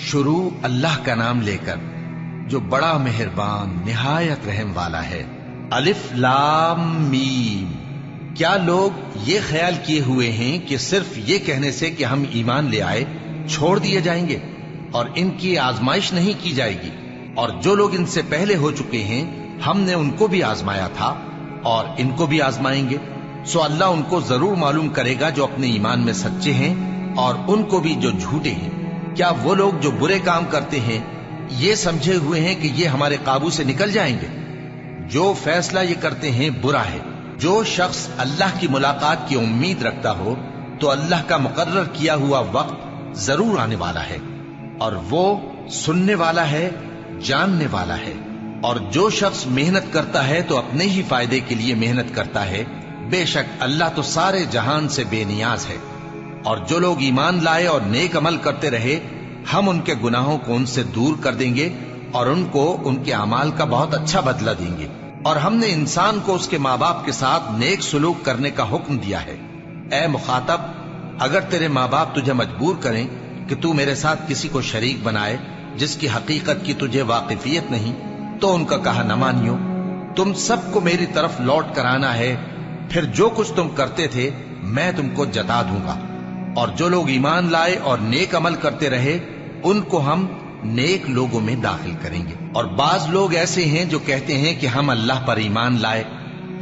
شروع اللہ کا نام لے کر جو بڑا مہربان نہایت رحم والا ہے۔ الف لام میم۔ کیا لوگ یہ خیال کیے ہوئے ہیں کہ صرف یہ کہنے سے کہ ہم ایمان لے آئے چھوڑ دیے جائیں گے اور ان کی آزمائش نہیں کی جائے گی؟ اور جو لوگ ان سے پہلے ہو چکے ہیں ہم نے ان کو بھی آزمایا تھا اور ان کو بھی آزمائیں گے، سو اللہ ان کو ضرور معلوم کرے گا جو اپنے ایمان میں سچے ہیں اور ان کو بھی جو جھوٹے ہیں۔ کیا وہ لوگ جو برے کام کرتے ہیں یہ سمجھے ہوئے ہیں کہ یہ ہمارے قابو سے نکل جائیں گے؟ جو فیصلہ یہ کرتے ہیں برا ہے۔ جو شخص اللہ کی ملاقات کی امید رکھتا ہو تو اللہ کا مقرر کیا ہوا وقت ضرور آنے والا ہے، اور وہ سننے والا ہے، جاننے والا ہے۔ اور جو شخص محنت کرتا ہے تو اپنے ہی فائدے کے لیے محنت کرتا ہے، بے شک اللہ تو سارے جہان سے بے نیاز ہے۔ اور جو لوگ ایمان لائے اور نیک عمل کرتے رہے ہم ان کے گناہوں کو ان سے دور کر دیں گے اور ان کو ان کے اعمال کا بہت اچھا بدلہ دیں گے۔ اور ہم نے انسان کو اس کے ماں باپ کے ساتھ نیک سلوک کرنے کا حکم دیا ہے۔ اے مخاطب، اگر تیرے ماں باپ تجھے مجبور کریں کہ تو میرے ساتھ کسی کو شریک بنائے جس کی حقیقت کی تجھے واقفیت نہیں تو ان کا کہا نہ مانیو۔ تم سب کو میری طرف لوٹ کر آنا ہے، پھر جو کچھ تم کرتے تھے میں تم کو جتا دوں گا۔ اور جو لوگ ایمان لائے اور نیک عمل کرتے رہے ان کو ہم نیک لوگوں میں داخل کریں گے۔ اور بعض لوگ ایسے ہیں جو کہتے ہیں کہ ہم اللہ پر ایمان لائے،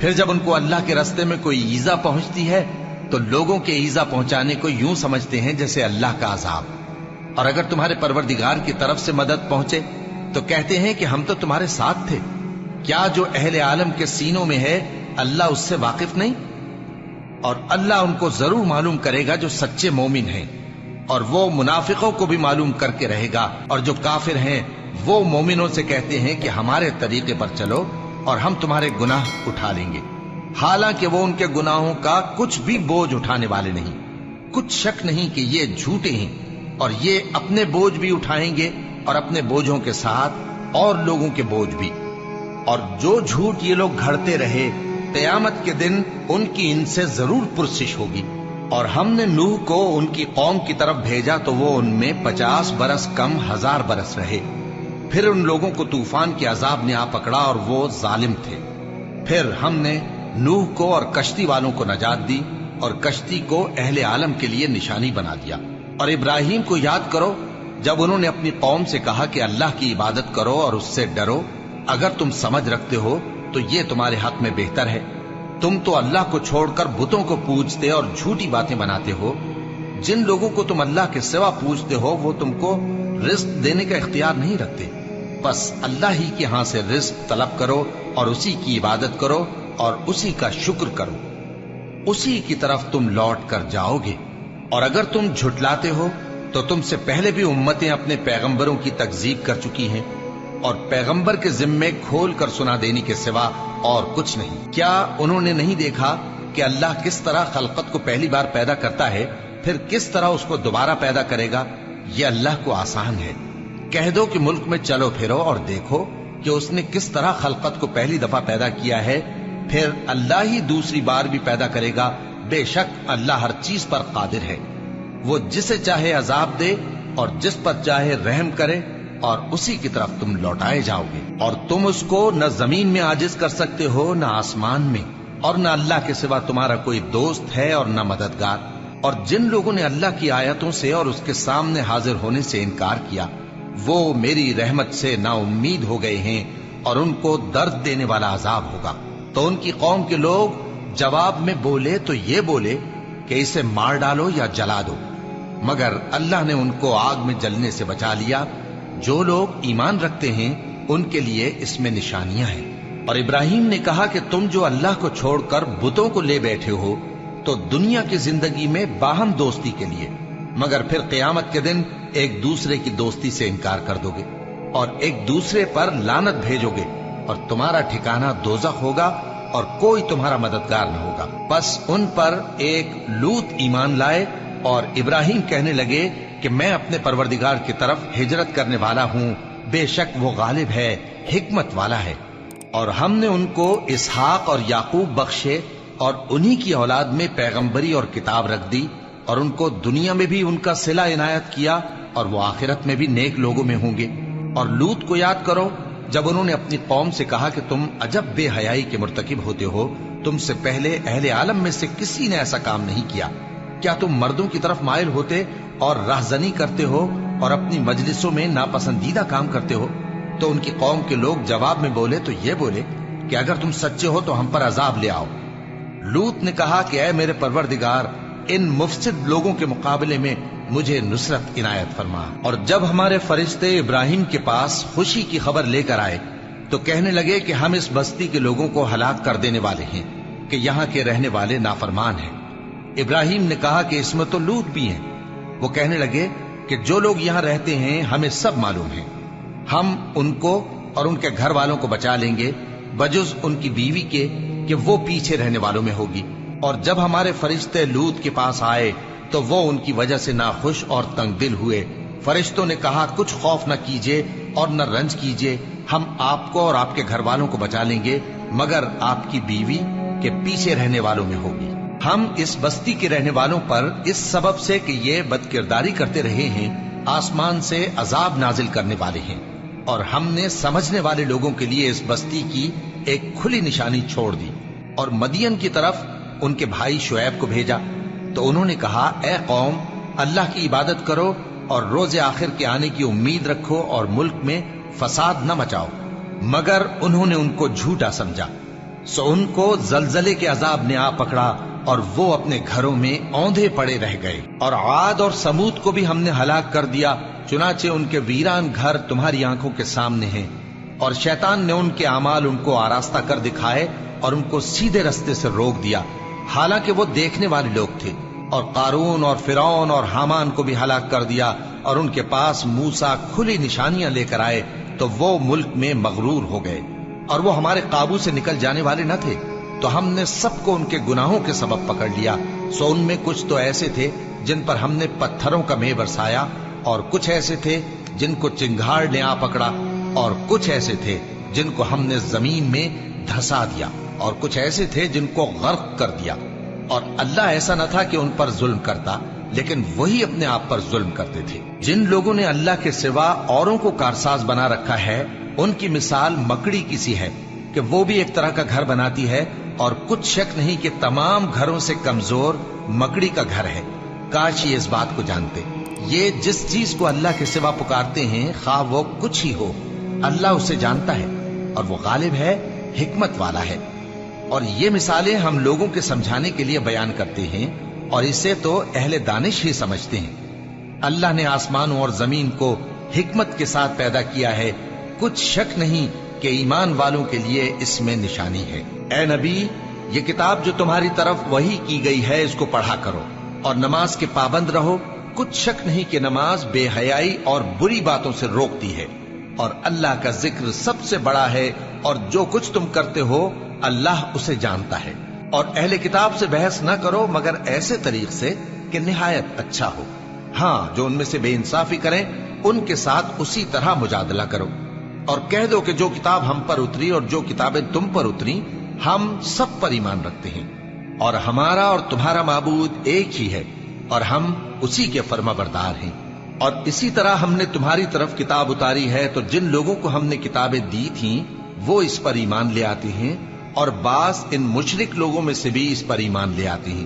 پھر جب ان کو اللہ کے راستے میں کوئی ایذا پہنچتی ہے تو لوگوں کے ایذا پہنچانے کو یوں سمجھتے ہیں جیسے اللہ کا عذاب۔ اور اگر تمہارے پروردگار کی طرف سے مدد پہنچے تو کہتے ہیں کہ ہم تو تمہارے ساتھ تھے۔ کیا جو اہل عالم کے سینوں میں ہے اللہ اس سے واقف نہیں؟ اور اللہ ان کو ضرور معلوم کرے گا جو سچے مومن ہیں، اور وہ منافقوں کو بھی معلوم کر کے رہے گا۔ اور جو کافر ہیں وہ مومنوں سے کہتے ہیں کہ ہمارے طریقے پر چلو اور ہم تمہارے گناہ اٹھا لیں گے، حالانکہ وہ ان کے گناہوں کا کچھ بھی بوجھ اٹھانے والے نہیں۔ کچھ شک نہیں کہ یہ جھوٹے ہیں اور یہ اپنے بوجھ بھی اٹھائیں گے اور اپنے بوجھوں کے ساتھ اور لوگوں کے بوجھ بھی۔ اور جو جھوٹ یہ لوگ گھڑتے رہے قیامت کے دن ان کی ان سے ضرور پرسش ہوگی۔ اور ہم نے نوح کو ان کی قوم کی طرف بھیجا تو وہ ان میں 50 برس کم 1000 برس رہے۔ پھر ان لوگوں کو طوفان کے عذاب نے آ پکڑا اور وہ ظالم تھے۔ پھر ہم نے نوح کو اور کشتی والوں کو نجات دی اور کشتی کو اہل عالم کے لیے نشانی بنا دیا۔ اور ابراہیم کو یاد کرو جب انہوں نے اپنی قوم سے کہا کہ اللہ کی عبادت کرو اور اس سے ڈرو، اگر تم سمجھ رکھتے ہو تو یہ تمہارے حق میں بہتر ہے۔ تم تو اللہ کو چھوڑ کر بتوں کو پوجتے اور جھوٹی باتیں بناتے ہو۔ جن لوگوں کو تم اللہ کے سوا پوجتے ہو وہ تم کو رزق دینے کا اختیار نہیں رکھتے، بس اللہ ہی کے ہاں سے رزق طلب کرو اور اسی کی عبادت کرو اور اسی کا شکر کرو، اسی کی طرف تم لوٹ کر جاؤ گے۔ اور اگر تم جھٹلاتے ہو تو تم سے پہلے بھی امتیں اپنے پیغمبروں کی تکذیب کر چکی ہیں، اور پیغمبر کے ذمے کھول کر سنا دینے کے سوا اور کچھ نہیں۔ کیا انہوں نے نہیں دیکھا کہ اللہ کس طرح خلقت کو پہلی بار پیدا کرتا ہے پھر کس طرح اس کو دوبارہ پیدا کرے گا؟ یہ اللہ کو آسان ہے۔ کہہ دو کہ ملک میں چلو پھرو اور دیکھو کہ اس نے کس طرح خلقت کو پہلی دفعہ پیدا کیا ہے، پھر اللہ ہی دوسری بار بھی پیدا کرے گا۔ بے شک اللہ ہر چیز پر قادر ہے۔ وہ جسے چاہے عذاب دے اور جس پر چاہے رحم کرے، اور اسی کی طرف تم لوٹائے جاؤ گے۔ اور تم اس کو نہ زمین میں عاجز کر سکتے ہو نہ آسمان میں، اور نہ اللہ کے سوا تمہارا کوئی دوست ہے اور نہ مددگار۔ اور جن لوگوں نے اللہ کی آیتوں سے اور اس کے سامنے حاضر ہونے سے انکار کیا وہ میری رحمت سے نا امید ہو گئے ہیں اور ان کو درد دینے والا عذاب ہوگا۔ تو ان کی قوم کے لوگ جواب میں بولے تو یہ بولے کہ اسے مار ڈالو یا جلا دو، مگر اللہ نے ان کو آگ میں جلنے سے بچا لیا۔ جو لوگ ایمان رکھتے ہیں ان کے لیے اس میں نشانیاں ہیں۔ اور ابراہیم نے کہا کہ تم جو اللہ کو چھوڑ کر بتوں کو لے بیٹھے ہو تو دنیا کی زندگی میں باہم دوستی کے لیے، مگر پھر قیامت کے دن ایک دوسرے کی دوستی سے انکار کر دو گے اور ایک دوسرے پر لعنت بھیجو گے، اور تمہارا ٹھکانہ دوزخ ہوگا اور کوئی تمہارا مددگار نہ ہوگا۔ بس ان پر ایک لوط ایمان لائے اور ابراہیم کہنے لگے کہ میں اپنے پروردگار کی طرف ہجرت کرنے والا ہوں، بے شک وہ غالب ہے، حکمت والا ہے۔ اور ہم نے ان کو اسحاق اور یعقوب بخشے اور انہی کی اولاد میں پیغمبری اور کتاب رکھ دی، اور ان کو دنیا میں بھی ان کا صلہ عنایت کیا اور وہ آخرت میں بھی نیک لوگوں میں ہوں گے۔ اور لوط کو یاد کرو جب انہوں نے اپنی قوم سے کہا کہ تم عجب بے حیائی کے مرتکب ہوتے ہو، تم سے پہلے اہل عالم میں سے کسی نے ایسا کام نہیں کیا۔ کیا تم مردوں کی طرف مائل ہوتے اور رہزنی کرتے ہو اور اپنی مجلسوں میں ناپسندیدہ کام کرتے ہو؟ تو ان کی قوم کے لوگ جواب میں بولے تو یہ بولے کہ اگر تم سچے ہو تو ہم پر عذاب لے آؤ۔ لوط نے کہا کہ اے میرے پروردگار، ان مفسد لوگوں کے مقابلے میں مجھے نصرت عنایت فرما۔ اور جب ہمارے فرشتے ابراہیم کے پاس خوشی کی خبر لے کر آئے تو کہنے لگے کہ ہم اس بستی کے لوگوں کو ہلاک کر دینے والے ہیں کہ یہاں کے رہنے والے نافرمان ہیں۔ ابراہیم نے کہا کہ اس میں تو لوط بھی ہیں۔ وہ کہنے لگے کہ جو لوگ یہاں رہتے ہیں ہمیں سب معلوم ہیں، ہم ان کو اور ان کے گھر والوں کو بچا لیں گے بجز ان کی بیوی کے کہ وہ پیچھے رہنے والوں میں ہوگی۔ اور جب ہمارے فرشتے لوط کے پاس آئے تو وہ ان کی وجہ سے ناخوش اور تنگ دل ہوئے۔ فرشتوں نے کہا کچھ خوف نہ کیجیے اور نہ رنج کیجیے، ہم آپ کو اور آپ کے گھر والوں کو بچا لیں گے مگر آپ کی بیوی کے پیچھے رہنے والوں میں ہوگی۔ ہم اس بستی کے رہنے والوں پر اس سبب سے کہ یہ بد کرداری کرتے رہے ہیں آسمان سے عذاب نازل کرنے والے ہیں، اور ہم نے سمجھنے والے لوگوں کے لیے اس بستی کی ایک کھلی نشانی چھوڑ دی۔ اور مدین کی طرف ان کے بھائی شعیب کو بھیجا تو انہوں نے کہا اے قوم، اللہ کی عبادت کرو اور روز آخر کے آنے کی امید رکھو اور ملک میں فساد نہ مچاؤ، مگر انہوں نے ان کو جھوٹا سمجھا، سو ان کو زلزلے کے عذاب نے آ پکڑا اور وہ اپنے گھروں میں اوندھے پڑے رہ گئے۔ اور عاد اور سمود کو بھی ہم نے ہلاک کر دیا، چنانچہ ان کے ویران گھر تمہاری آنکھوں کے سامنے ہیں، اور شیطان نے ان کے اعمال ان کو آراستہ کر دکھائے اور ان کو سیدھے رستے سے روک دیا، حالانکہ وہ دیکھنے والے لوگ تھے۔ اور قارون اور فرعون اور حامان کو بھی ہلاک کر دیا، اور ان کے پاس موسیٰ کھلی نشانیاں لے کر آئے تو وہ ملک میں مغرور ہو گئے، اور وہ ہمارے قابو سے نکل جانے والے نہ تھے، تو ہم نے سب کو ان کے گناہوں کے سبب پکڑ لیا۔ سو ان میں کچھ تو ایسے تھے جن پر ہم نے پتھروں کا مے برسایا، اور کچھ ایسے تھے جن کو چنگھاڑ نے آ پکڑا، اور کچھ ایسے تھے جن کو ہم نے زمین میں دھسا دیا، اور کچھ ایسے تھے جن کو غرق کر دیا۔ اور اللہ ایسا نہ تھا کہ ان پر ظلم کرتا، لیکن وہی اپنے آپ پر ظلم کرتے تھے۔ جن لوگوں نے اللہ کے سوا اوروں کو کارساز بنا رکھا ہے، ان کی مثال مکڑی کی سی ہے کہ وہ بھی ایک طرح کا گھر بناتی ہے، اور کچھ شک نہیں کہ تمام گھروں سے کمزور مکڑی کا گھر ہے۔ کاش یہ اس بات کو جانتے۔ یہ جس چیز کو اللہ کے سوا پکارتے ہیں خواہ وہ کچھ ہی ہو، اللہ اسے جانتا ہے، اور وہ غالب ہے، حکمت والا ہے۔ اور یہ مثالیں ہم لوگوں کے سمجھانے کے لیے بیان کرتے ہیں، اور اسے تو اہل دانش ہی سمجھتے ہیں۔ اللہ نے آسمانوں اور زمین کو حکمت کے ساتھ پیدا کیا ہے، کچھ شک نہیں کہ ایمان والوں کے لیے اس میں نشانی ہے۔ اے نبی، یہ کتاب جو تمہاری طرف وحی کی گئی ہے اس کو پڑھا کرو، اور نماز کے پابند رہو، کچھ شک نہیں کہ نماز بے حیائی اور بری باتوں سے روکتی ہے، اور اللہ کا ذکر سب سے بڑا ہے، اور جو کچھ تم کرتے ہو اللہ اسے جانتا ہے۔ اور اہل کتاب سے بحث نہ کرو مگر ایسے طریق سے کہ نہایت اچھا ہو۔ ہاں، جو ان میں سے بے انصافی کریں ان کے ساتھ اسی طرح مجادلہ کرو، اور کہہ دو کہ جو کتاب ہم پر اتری اور جو کتابیں تم پر اتری ہم سب پر ایمان رکھتے ہیں، اور ہمارا اور تمہارا معبود ایک ہی ہے، اور ہم اسی کے فرما بردار ہیں۔ اور اسی طرح ہم نے تمہاری طرف کتاب اتاری ہے تو جن لوگوں کو ہم نے کتابیں دی تھیں وہ اس پر ایمان لے آتے ہیں، اور بعض ان مشرک لوگوں میں سے بھی اس پر ایمان لے آتے ہیں،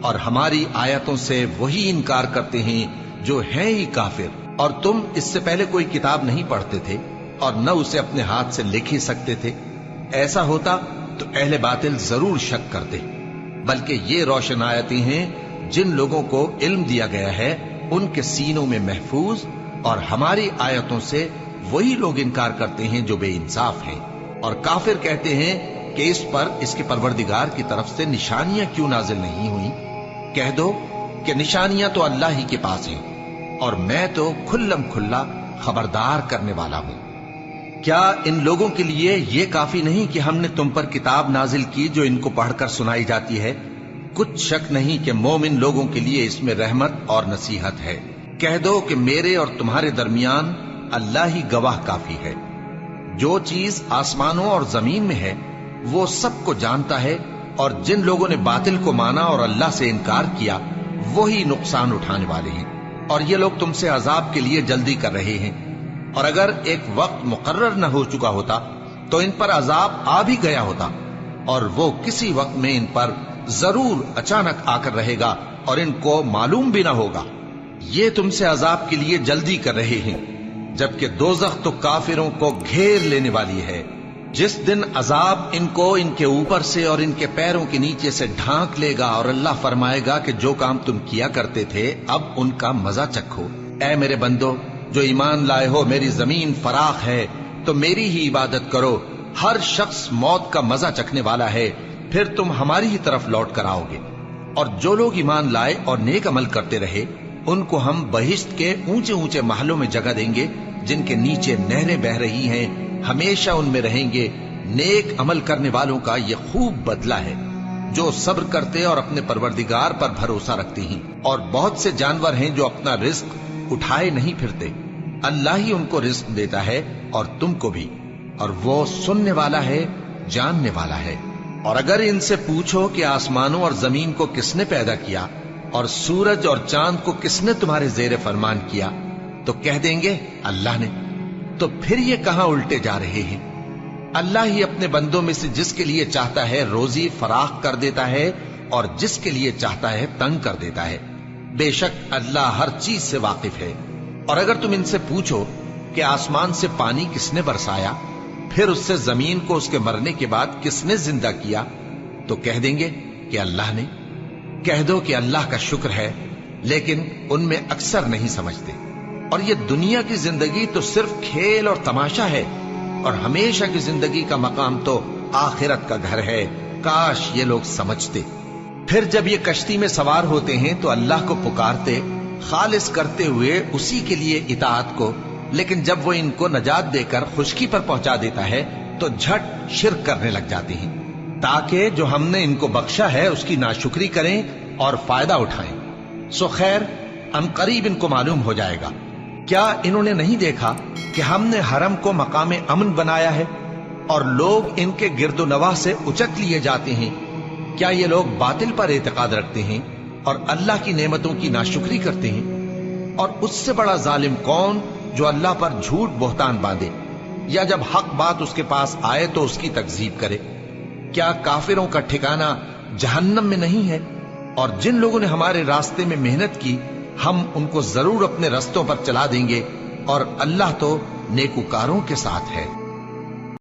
اور ہماری آیتوں سے وہی انکار کرتے ہیں جو ہیں ہی کافر۔ اور تم اس سے پہلے کوئی کتاب نہیں پڑھتے تھے اور نہ اسے اپنے ہاتھ سے لکھ ہی سکتے تھے، ایسا ہوتا تو اہل باطل ضرور شک کرتے، بلکہ یہ روشن آیتیں ہیں جن لوگوں کو علم دیا گیا ہے ان کے سینوں میں محفوظ، اور ہماری آیتوں سے وہی لوگ انکار کرتے ہیں جو بے انصاف ہیں۔ اور کافر کہتے ہیں کہ اس پر اس کے پروردگار کی طرف سے نشانیاں کیوں نازل نہیں ہوئیں؟ کہہ دو کہ نشانیاں تو اللہ ہی کے پاس ہیں، اور میں تو کھلم کھلا خبردار کرنے والا ہوں۔ کیا ان لوگوں کے لیے یہ کافی نہیں کہ ہم نے تم پر کتاب نازل کی جو ان کو پڑھ کر سنائی جاتی ہے؟ کچھ شک نہیں کہ مومن لوگوں کے لیے اس میں رحمت اور نصیحت ہے۔ کہہ دو کہ میرے اور تمہارے درمیان اللہ ہی گواہ کافی ہے۔ جو چیز آسمانوں اور زمین میں ہے وہ سب کو جانتا ہے، اور جن لوگوں نے باطل کو مانا اور اللہ سے انکار کیا وہی نقصان اٹھانے والے ہیں۔ اور یہ لوگ تم سے عذاب کے لیے جلدی کر رہے ہیں، اور اگر ایک وقت مقرر نہ ہو چکا ہوتا تو ان پر عذاب آ بھی گیا ہوتا، اور وہ کسی وقت میں ان پر ضرور اچانک آ کر رہے گا اور ان کو معلوم بھی نہ ہوگا۔ یہ تم سے عذاب کے لیے جلدی کر رہے ہیں، جبکہ دوزخ تو کافروں کو گھیر لینے والی ہے۔ جس دن عذاب ان کو ان کے اوپر سے اور ان کے پیروں کے نیچے سے ڈھانک لے گا، اور اللہ فرمائے گا کہ جو کام تم کیا کرتے تھے اب ان کا مزہ چکھو۔ اے میرے بندو جو ایمان لائے ہو، میری زمین فراخ ہے تو میری ہی عبادت کرو۔ ہر شخص موت کا مزہ چکھنے والا ہے، پھر تم ہماری ہی طرف لوٹ کر آؤ گے۔ اور جو لوگ ایمان لائے اور نیک عمل کرتے رہے، ان کو ہم بہشت کے اونچے اونچے محلوں میں جگہ دیں گے، جن کے نیچے نہریں بہ رہی ہیں، ہمیشہ ان میں رہیں گے۔ نیک عمل کرنے والوں کا یہ خوب بدلہ ہے، جو صبر کرتے اور اپنے پروردگار پر بھروسہ رکھتے ہیں۔ اور بہت سے جانور ہیں جو اپنا رزق اٹھائے نہیں پھرتے، اللہ ہی ان کو رزق دیتا ہے اور تم کو بھی، اور وہ سننے والا ہے، جاننے والا ہے۔ اور اگر ان سے پوچھو کہ آسمانوں اور زمین کو کس نے پیدا کیا اور سورج اور چاند کو کس نے تمہارے زیر فرمان کیا، تو کہہ دیں گے اللہ نے۔ تو پھر یہ کہاں الٹے جا رہے ہیں؟ اللہ ہی اپنے بندوں میں سے جس کے لیے چاہتا ہے روزی فراخ کر دیتا ہے، اور جس کے لیے چاہتا ہے تنگ کر دیتا ہے۔ بے شک اللہ ہر چیز سے واقف ہے۔ اور اگر تم ان سے پوچھو کہ آسمان سے پانی کس نے برسایا، پھر اس سے زمین کو اس کے مرنے کے بعد کس نے زندہ کیا، تو کہہ دیں گے کہ اللہ نے۔ کہہ دو کہ اللہ کا شکر ہے، لیکن ان میں اکثر نہیں سمجھتے۔ اور یہ دنیا کی زندگی تو صرف کھیل اور تماشا ہے، اور ہمیشہ کی زندگی کا مقام تو آخرت کا گھر ہے۔ کاش یہ لوگ سمجھتے۔ پھر جب یہ کشتی میں سوار ہوتے ہیں تو اللہ کو پکارتے، خالص کرتے ہوئے اسی کے لیے اطاعت کو، لیکن جب وہ ان کو نجات دے کر خشکی پر پہنچا دیتا ہے تو جھٹ شرک کرنے لگ جاتے ہیں، تاکہ جو ہم نے ان کو بخشا ہے اس کی ناشکری کریں اور فائدہ اٹھائیں۔ سو خیر ان قریب ان کو معلوم ہو جائے گا۔ کیا انہوں نے نہیں دیکھا کہ ہم نے حرم کو مقام امن بنایا ہے اور لوگ ان کے گرد و نواح سے اچک لیے جاتے ہیں؟ کیا یہ لوگ باطل پر اعتقاد رکھتے ہیں اور اللہ کی نعمتوں کی ناشکری کرتے ہیں؟ اور اس سے بڑا ظالم کون جو اللہ پر جھوٹ بہتان باندھے، یا جب حق بات اس کے پاس آئے تو اس کی تکذیب کرے؟ کیا کافروں کا ٹھکانہ جہنم میں نہیں ہے؟ اور جن لوگوں نے ہمارے راستے میں محنت کی ہم ان کو ضرور اپنے رستوں پر چلا دیں گے، اور اللہ تو نیکوکاروں کے ساتھ ہے۔